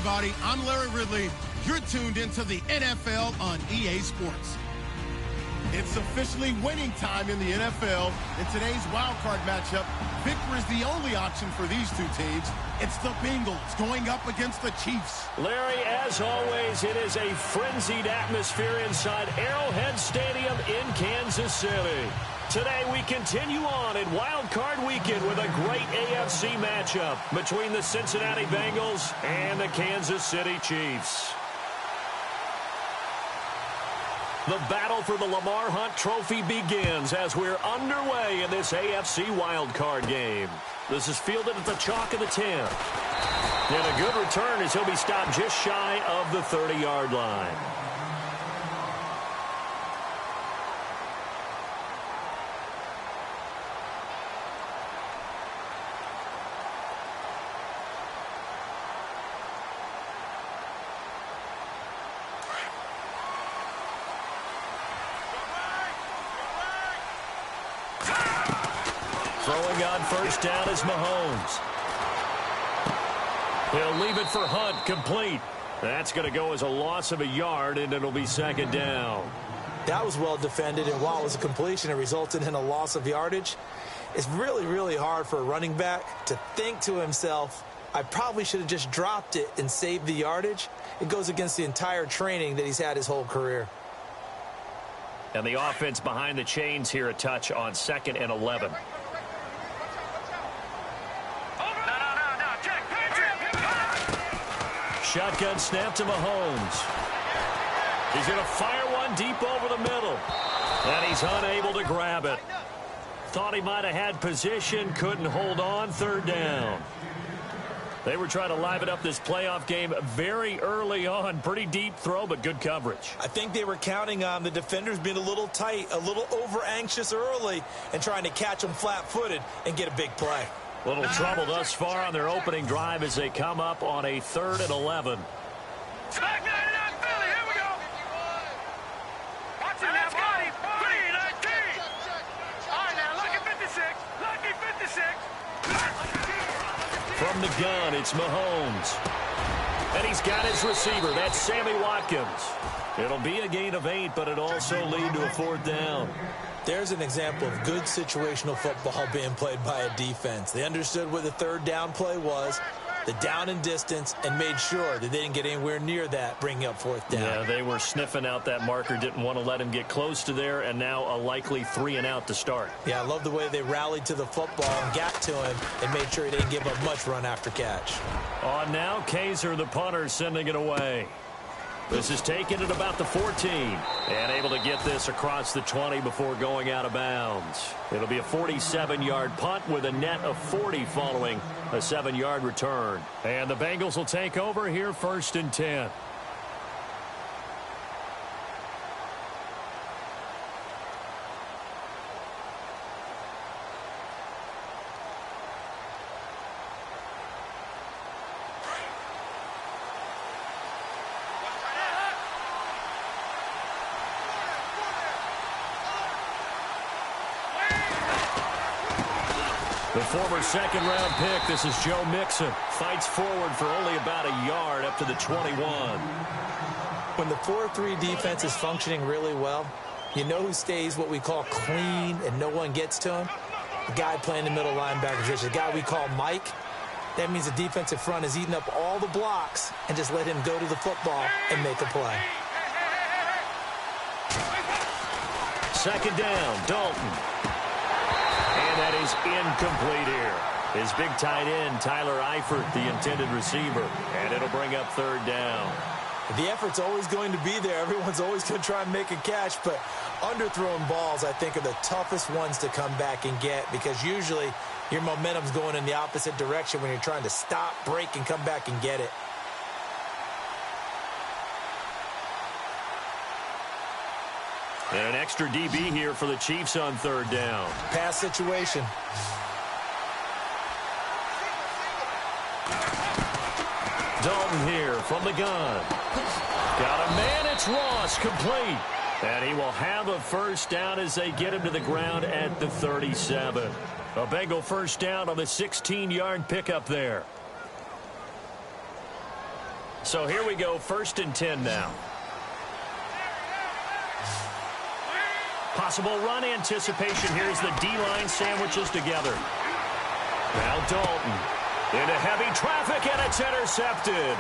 everybody. I'm Larry Ridley. You're tuned into the NFL on EA Sports. It's officially winning time in the NFL. In today's wildcard matchup, victory is the only option for these two teams. It's the Bengals going up against the Chiefs. Larry, as always, it is a frenzied atmosphere inside Arrowhead Stadium in Kansas City. Today we continue on in Wild Card Weekend with a great AFC matchup between the Cincinnati Bengals and the Kansas City Chiefs. The battle for the Lamar Hunt Trophy begins as we're underway in this AFC Wild Card game. This is fielded at the chalk of the 10. And a good return as he'll be stopped just shy of the 30-yard line. Throwing on first down is Mahomes. He'll leave it for Hunt, complete. That's going to go as a loss of a yard, and it'll be second down. That was well defended, and while it was a completion, it resulted in a loss of yardage. It's really, really hard for a running back to think to himself, I probably should have just dropped it and saved the yardage. It goes against the entire training that he's had his whole career. And the offense behind the chains here, a touch on 2nd and 11. Shotgun snap to Mahomes. He's going to fire one deep over the middle. And he's unable to grab it. Thought he might have had position, couldn't hold on, third down. They were trying to liven up this playoff game very early on. Pretty deep throw, but good coverage. I think they were counting on the defenders being a little tight, a little over-anxious early, and trying to catch them flat-footed and get a big play. Little trouble thus far on their opening drive as they come up on a 3rd and 11. Back 99 Philly, here we go. Watch it now, buddy. 3-19. All right, now, lucky 56. Lucky 56. From the gun, it's Mahomes. And he's got his receiver. That's Sammy Watkins. It'll be a gain of 8, but it'll also lead to a 4th down. There's an example of good situational football being played by a defense. They understood what the 3rd down play was, the down and distance, and made sure that they didn't get anywhere near that, bringing up 4th down. Yeah, they were sniffing out that marker, didn't want to let him get close to there, and now a likely 3 and out to start. Yeah, I love the way they rallied to the football and got to him and made sure he didn't give up much run after catch. On now, Kaiser, the punter, sending it away. This is taken at about the 14 and able to get this across the 20 before going out of bounds. It'll be a 47-yard punt with a net of 40 following a 7-yard return. And the Bengals will take over here 1st and 10. The former 2nd-round pick, this is Joe Mixon, fights forward for only about a yard up to the 21. When the 4-3 defense is functioning really well, you know who stays what we call clean and no one gets to him? The guy playing the middle linebacker position, the guy we call Mike. That means the defensive front is eating up all the blocks and just let him go to the football and make a play. 2nd down, Dalton. And that is incomplete here. His big tight end, Tyler Eifert, the intended receiver. And it'll bring up 3rd down. The effort's always going to be there. Everyone's always going to try and make a catch, but underthrown balls, I think, are the toughest ones to come back and get because usually your momentum's going in the opposite direction when you're trying to stop, break, and come back and get it. And an extra DB here for the Chiefs on 3rd down. Pass situation. Dalton here from the gun. Got a man, it's Ross, complete. And he will have a 1st down as they get him to the ground at the 37. A Bengal 1st down on the 16-yard pickup there. So here we go, 1st and 10 now. Possible run anticipation. Here's the D-line sandwiches together. Now Dalton into heavy traffic, and it's intercepted.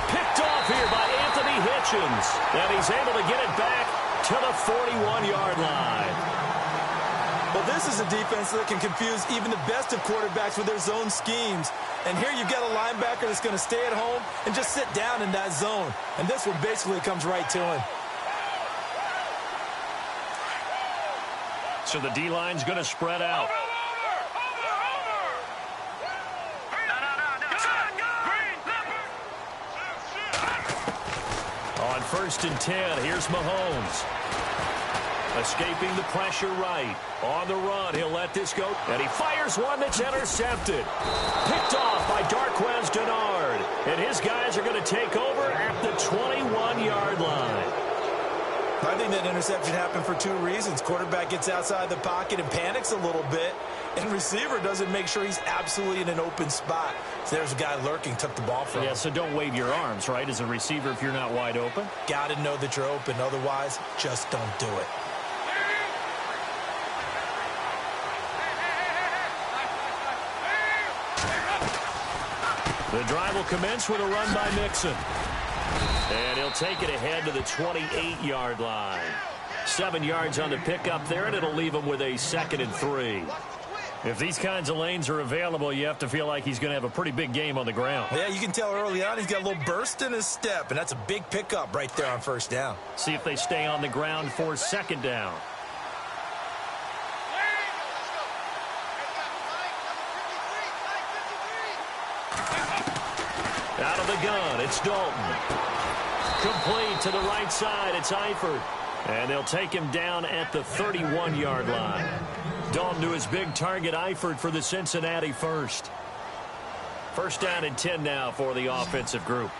Picked off here by Anthony Hitchens. And he's able to get it back to the 41-yard line. Well, this is a defense that can confuse even the best of quarterbacks with their zone schemes. And here you've got a linebacker that's going to stay at home and just sit down in that zone. And this one basically comes right to him. So the D-line's going to spread out. On 1st and 10, here's Mahomes. Escaping the pressure right. On the run, he'll let this go. And he fires one that's intercepted. Picked off by Darquez Dennard. And his guys are going to take over at the 21-yard line. I think that interception happened for 2 reasons. Quarterback gets outside the pocket and panics a little bit. And receiver doesn't make sure he's absolutely in an open spot. So there's a guy lurking, took the ball from him. Yeah, so don't wave your arms, right, as a receiver if you're not wide open. Got to know that you're open. Otherwise, just don't do it. The drive will commence with a run by Mixon. And he'll take it ahead to the 28-yard line. 7 yards on the pickup there, and it'll leave him with a 2nd and 3. If these kinds of lanes are available, you have to feel like he's going to have a pretty big game on the ground. Yeah, you can tell early on he's got a little burst in his step, and that's a big pickup right there on 1st down. See if they stay on the ground for 2nd down. Out of the gun, it's Dalton. Complete to the right side, it's Eifert. And they'll take him down at the 31-yard line. Dalton to his big target, Eifert, for the Cincinnati first. 1st down and 10 now for the offensive group.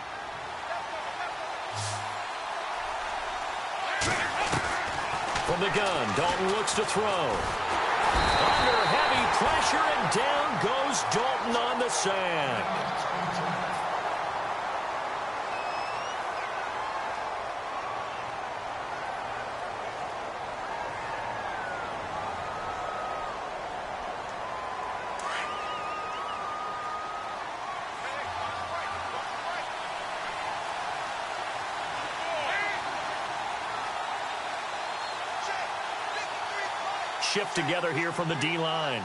From the gun, Dalton looks to throw. Under heavy pressure, and down goes Dalton on the sack. Shift together here from the D-line.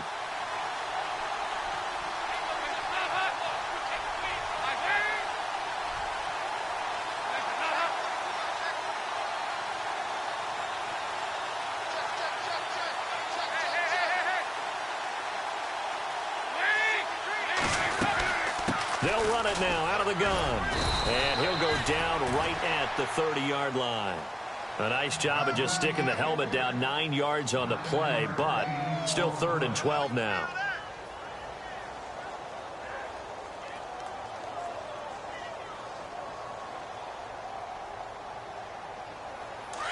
They'll run it now out of the gun. And he'll go down right at the 30-yard line. A nice job of just sticking the helmet down 9 yards on the play, but still 3rd and 12 now.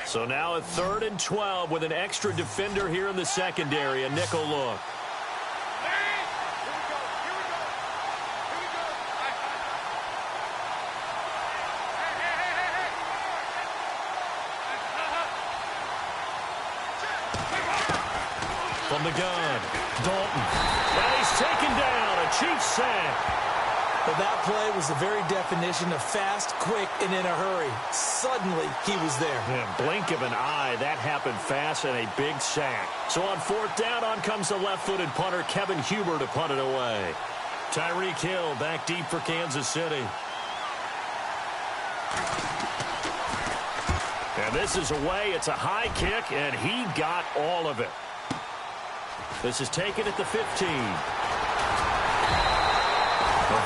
So now a 3rd and 12 with an extra defender here in the secondary, a nickel look. From the gun, Dalton. And he's taken down, a Chiefs sack. Well, that play was the very definition of fast, quick, and in a hurry. Suddenly, he was there. Yeah, blink of an eye, that happened fast, and a big sack. So on 4th down, on comes the left-footed punter, Kevin Huber, to punt it away. Tyreek Hill back deep for Kansas City. And this is away. It's a high kick, and he got all of it. This is taken at the 15. A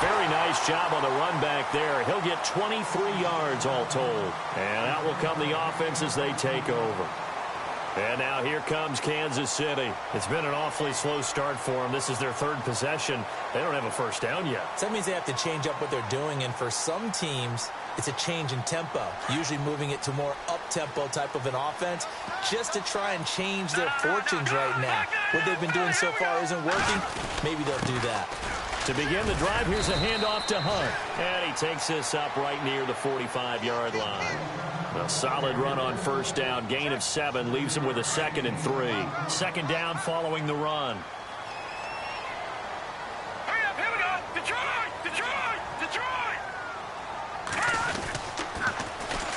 very nice job on the run back there. He'll get 23 yards all told. And out will come the offense as they take over. And now here comes Kansas City. It's been an awfully slow start for them. This is their 3rd possession. They don't have a 1st down yet. So that means they have to change up what they're doing. And for some teams, it's a change in tempo, usually moving it to more up-tempo type of an offense just to try and change their fortunes right now. What they've been doing so far isn't working. Maybe they'll do that. To begin the drive, here's a handoff to Hunt. And he takes this up right near the 45-yard line. A solid run on first down. Gain of 7 leaves him with a 2nd and 3. Second down following the run. Hurry up, here we go. Detroit! Detroit! Detroit!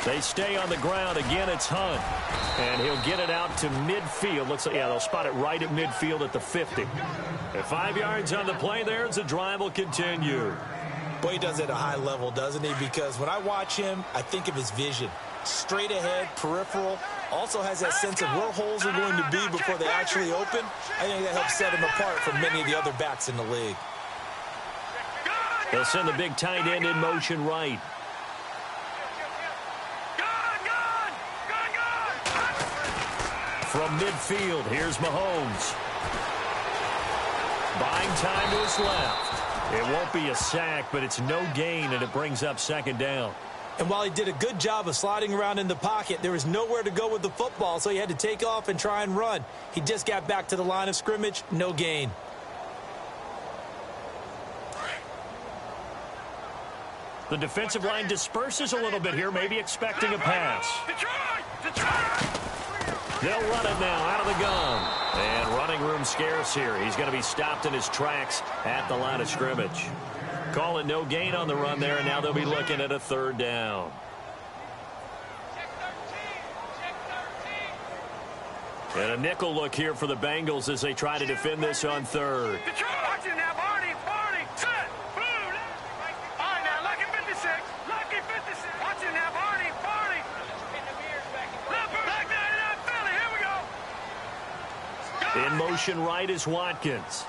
They stay on the ground. Again, it's Hunt. And he'll get it out to midfield. Looks like, yeah, they'll spot it right at midfield at the 50. At 5 yards on the play there as the drive will continue. Boy, he does it at a high level, doesn't he? Because when I watch him, I think of his vision. Straight ahead, peripheral. Also has that sense of where holes are going to be before they actually open. I think that helps set him apart from many of the other backs in the league. They'll send the big tight end in motion right. From midfield, here's Mahomes. Buying time to his left. It won't be a sack, but it's no gain, and it brings up second down. And while he did a good job of sliding around in the pocket, there was nowhere to go with the football, so he had to take off and try and run. He just got back to the line of scrimmage, no gain. The defensive line disperses a little bit here, maybe expecting a pass. They'll run it now out of the gun. And running room scarce here. He's going to be stopped in his tracks at the line of scrimmage. Call it no gain on the run there, and now they'll be looking at a third down. And a nickel look here for the Bengals as they try to defend this on third. Watch it now, Barney, set, boom. All right, now, lucky 56, lucky 56. Watch it now, Barney. Like that, Philly, here we go. In motion right is Watkins.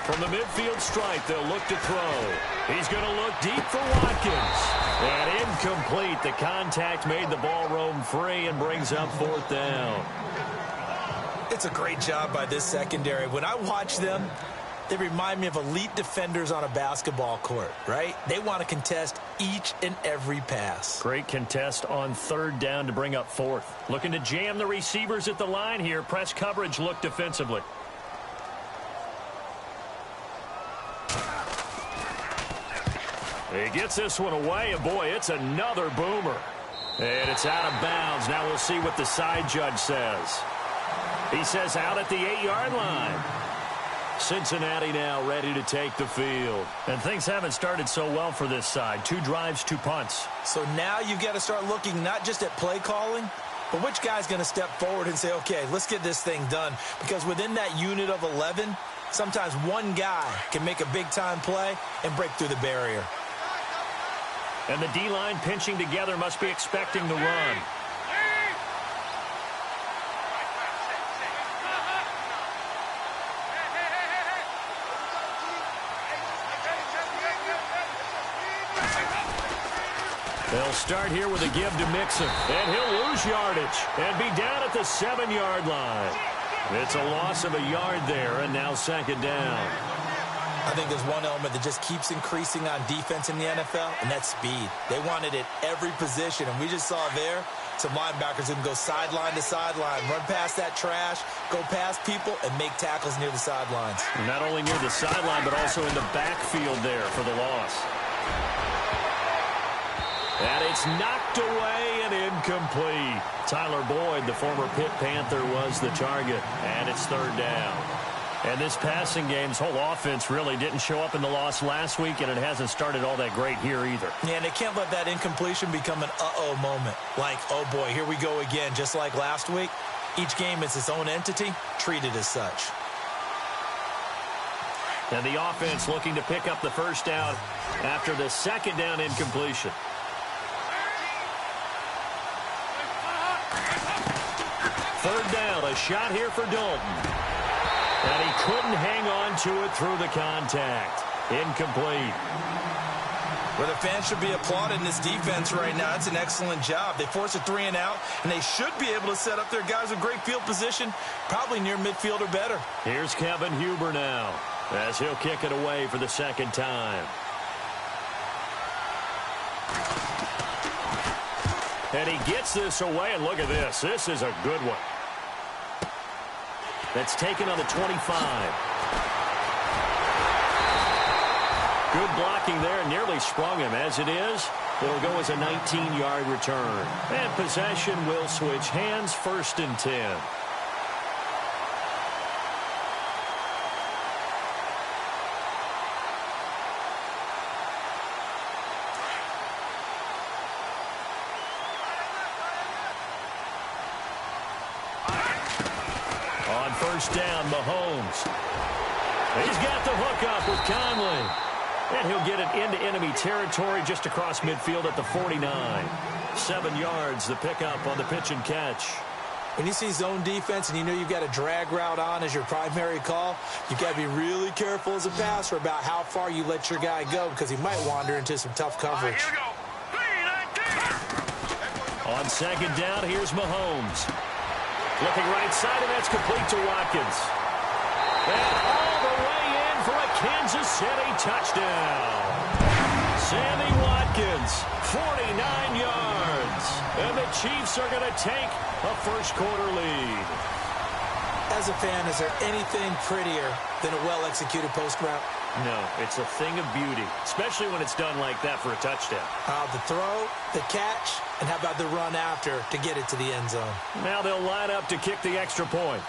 From the midfield stripe, they'll look to throw. He's going to look deep for Watkins. And incomplete. The contact made the ball roam free and brings up fourth down. It's a great job by this secondary. When I watch them, they remind me of elite defenders on a basketball court, right? They want to contest each and every pass. Great contest on third down to bring up fourth. Looking to jam the receivers at the line here. Press coverage look defensively. He gets this one away, and boy, it's another boomer. And it's out of bounds. Now we'll see what the side judge says. He says out at the 8-yard line. Cincinnati now ready to take the field. And things haven't started so well for this side. 2 drives, 2 punts. So now you've got to start looking not just at play calling, but which guy's going to step forward and say, okay, let's get this thing done. Because within that unit of 11, sometimes one guy can make a big-time play and break through the barrier. And the D-line pinching together must be expecting the run. They'll start here with a give to Mixon. And he'll lose yardage and be down at the 7-yard line. It's a loss of a yard there, and now second down. I think there's one element that just keeps increasing on defense in the NFL, and that's speed. They want it at every position, and we just saw there some linebackers who can go sideline to sideline, run past that trash, go past people, and make tackles near the sidelines. Not only near the sideline, but also in the backfield there for the loss. And it's knocked away and incomplete. Tyler Boyd, the former Pitt Panther, was the target, and it's third down. And this passing game's whole offense really didn't show up in the loss last week, and it hasn't started all that great here either. Yeah, and they can't let that incompletion become an uh-oh moment. Like, oh boy, here we go again, just like last week. Each game is its own entity, treated as such. And the offense looking to pick up the first down after the second down incompletion. Third down, a shot here for Dalton. And he couldn't hang on to it through the contact. Incomplete. Well, the fans should be applauding this defense right now. It's an excellent job. They force a 3-and-out, and they should be able to set up their guys with great field position, probably near midfield or better. Here's Kevin Huber now, as he'll kick it away for the second time. And he gets this away, and look at this. This is a good one. That's taken on the 25. Good blocking there, nearly sprung him. As it is, it'll go as a 19-yard return. And possession will switch hands, 1st and 10. On 1st down, Mahomes. He's got the hook up with Conley. And he'll get it into enemy territory just across midfield at the 49. 7 yards, the pickup on the pitch and catch. When you see zone defense and you know you've got a drag route on as your primary call, you've got to be really careful as a passer about how far you let your guy go because he might wander into some tough coverage. On 2nd down, here's Mahomes. Flipping right side, and that's complete to Watkins. And all the way in for a Kansas City touchdown. Sammy Watkins, 49 yards. And the Chiefs are going to take a first-quarter lead. As a fan, is there anything prettier than a well-executed post route? No, it's a thing of beauty, especially when it's done like that for a touchdown. The throw, the catch, and how about the run after to get it to the end zone? Now they'll line up to kick the extra point.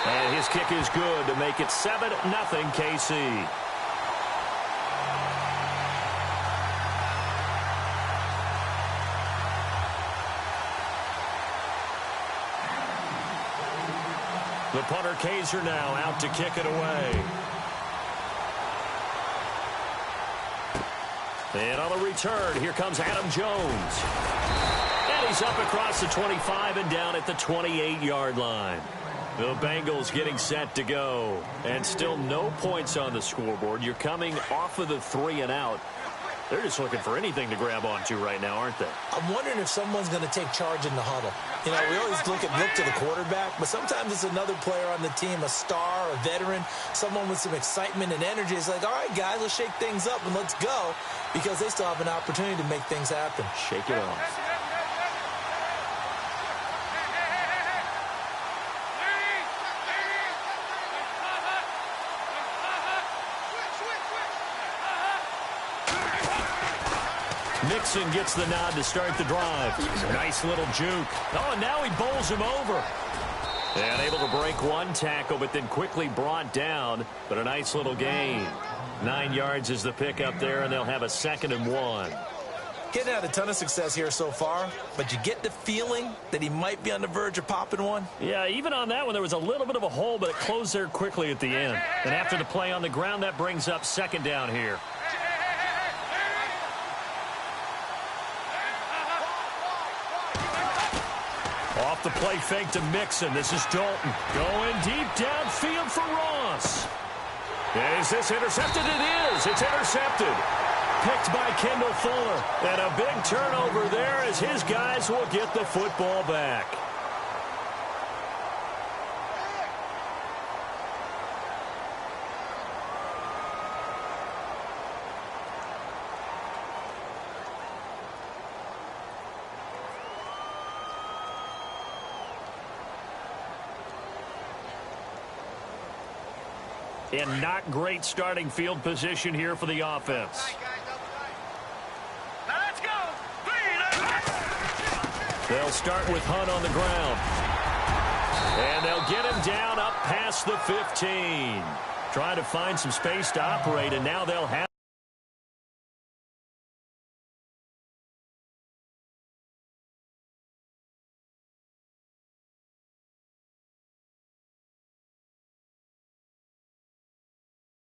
And his kick is good to make it 7-0 KC. The punter Kaiser now out to kick it away. And on the return, here comes Adam Jones. And he's up across the 25 and down at the 28-yard line. The Bengals getting set to go. And still no points on the scoreboard. You're coming off of the 3 and out. They're just looking for anything to grab onto right now, aren't they? I'm wondering if someone's going to take charge in the huddle. You know, we always look to the quarterback, but sometimes it's another player on the team, a star, a veteran, someone with some excitement and energy. It's like, all right, guys, let's shake things up and let's go, because they still have an opportunity to make things happen. Shake it off. Mixon gets the nod to start the drive. Nice little juke. Oh, and now he bowls him over. And able to break one tackle, but then quickly brought down. But a nice little gain. 9 yards is the pickup there, and they'll have a 2nd and 1. Getting had a ton of success here so far, but you get the feeling that he might be on the verge of popping one. Yeah, even on that one, there was a little bit of a hole, but it closed there quickly at the end. And after the play on the ground, that brings up 2nd down here. Off the play fake to Mixon. This is Dalton going deep downfield for Ross. Is this intercepted? It is. It's intercepted. Picked by Kendall Fuller. And a big turnover there as his guys will get the football back. And not great starting field position here for the offense. Let's go. They'll start with Hunt on the ground. And they'll get him down up past the 15. Trying to find some space to operate, and now they'll have